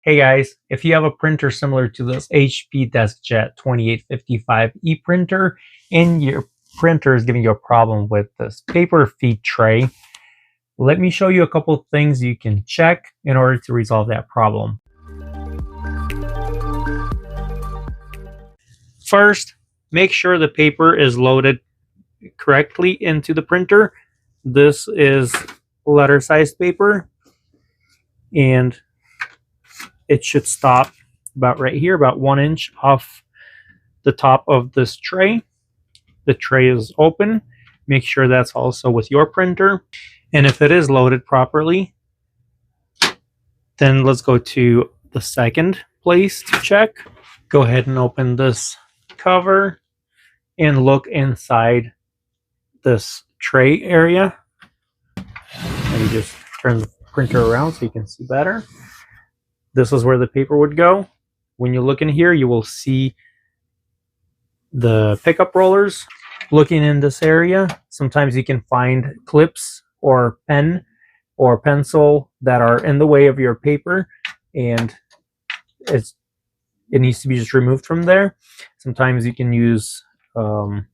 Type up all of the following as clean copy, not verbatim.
Hey guys, if you have a printer similar to this HP DeskJet 2855E printer and your printer is giving you a problem with this paper feed tray, let me show you a couple of things you can check in order to resolve that problem. First, make sure the paper is loaded correctly into the printer. This is letter size paper and it should stop about right here, about 1 inch off the top of this tray. The tray is open. Make sure that's also with your printer. And if it is loaded properly, then let's go to the second place to check. Go ahead and open this cover and look inside this tray area. And you just turn the printer around so you can see better. This is where the paper would go. When you look in here, you will see the pickup rollers. Looking in this area, sometimes you can find clips or pen or pencil that are in the way of your paper, and it needs to be just removed from there. Sometimes you can use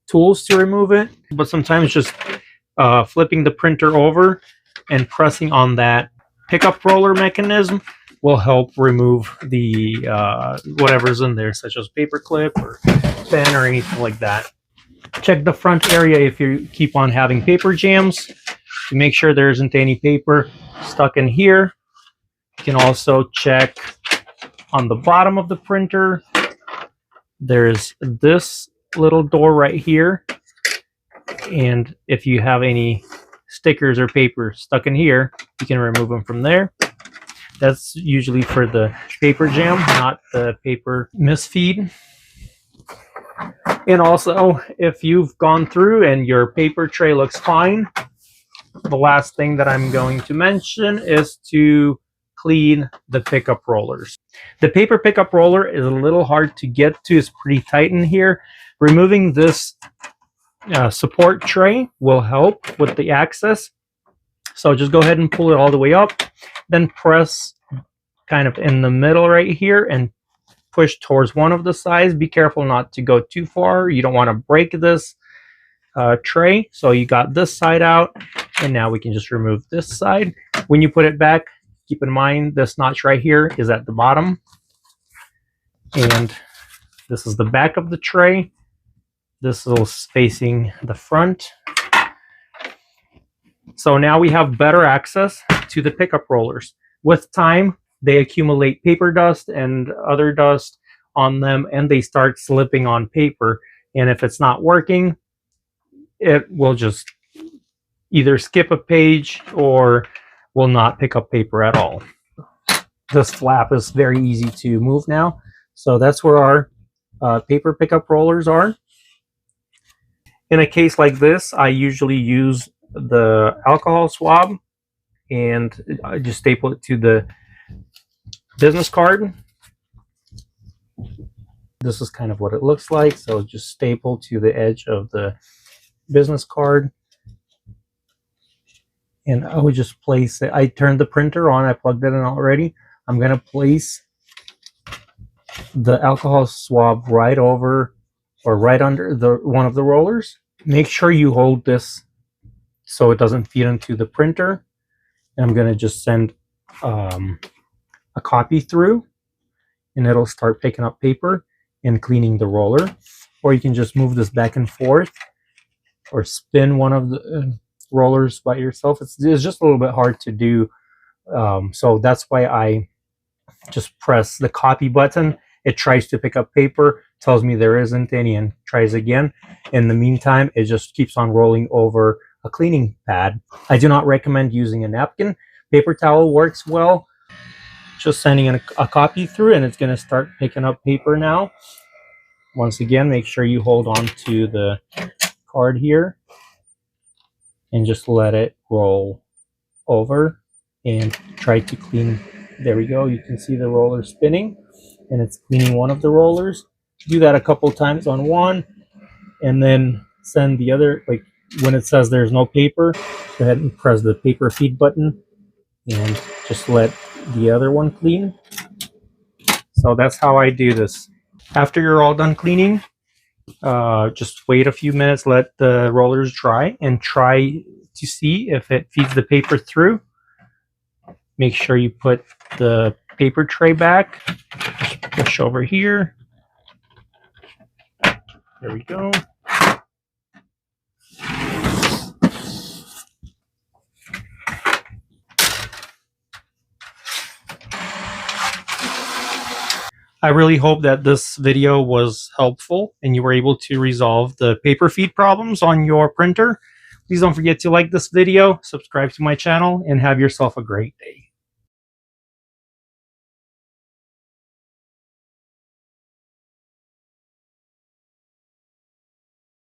tools to remove it, but sometimes just flipping the printer over and pressing on that pickup roller mechanism will help remove the whatever's in there, such as paper clip or pen or anything like that. Check the front area if you keep on having paper jams to make sure there isn't any paper stuck in here. You can also check on the bottom of the printer. There's this little door right here, and if you have any stickers or paper stuck in here, you can remove them from there. That's usually for the paper jam, not the paper misfeed. And also, if you've gone through and your paper tray looks fine, the last thing that I'm going to mention is to clean the pickup rollers. The paper pickup roller is a little hard to get to. It's pretty tight in here. Removing this support tray will help with the access. So just go ahead and pull it all the way up. Then press kind of in the middle right here and push towards one of the sides. Be careful not to go too far. You don't want to break this tray. So you got this side out, and now we can just remove this side. When you put it back, keep in mind this notch right here is at the bottom, and this is the back of the tray. This is facing the front. So now we have better access to the pickup rollers. With time, they accumulate paper dust and other dust on them, and they start slipping on paper. And if it's not working, it will just either skip a page or will not pick up paper at all. This flap is very easy to move now. So that's where our paper pickup rollers are. In a case like this, I usually use the alcohol swab and I just staple it to the business card. This is kind of what it looks like. So just staple to the edge of the business card. And I would just place it. I turned the printer on. I plugged it in already. I'm going to place the alcohol swab right over or right under one of the rollers. Make sure you hold this so it doesn't feed into the printer. And I'm going to just send a copy through, and it'll start picking up paper and cleaning the roller. Or you can just move this back and forth or spin one of the rollers by yourself. It's just a little bit hard to do. So that's why I just press the copy button. It tries to pick up paper, tells me there isn't any, and tries again. In the meantime, it just keeps on rolling over a cleaning pad. I do not recommend using a napkin. Paper towel works well. Just sending in a copy through, and it's going to start picking up paper now. Once again, make sure you hold on to the card here and just let it roll over and try to clean. There we go. You can see the roller spinning, and it's cleaning one of the rollers. Do that a couple times on one, and then send the other. Like when it says there's no paper, go ahead and press the paper feed button and just let the other one clean. So that's how I do this. After you're all done cleaning, just wait a few minutes, let the rollers dry, and try to see if it feeds the paper through. Make sure you put the paper tray back. Just push over here. There we go. I really hope that this video was helpful and you were able to resolve the paper feed problems on your printer. Please don't forget to like this video, subscribe to my channel, and have yourself a great day.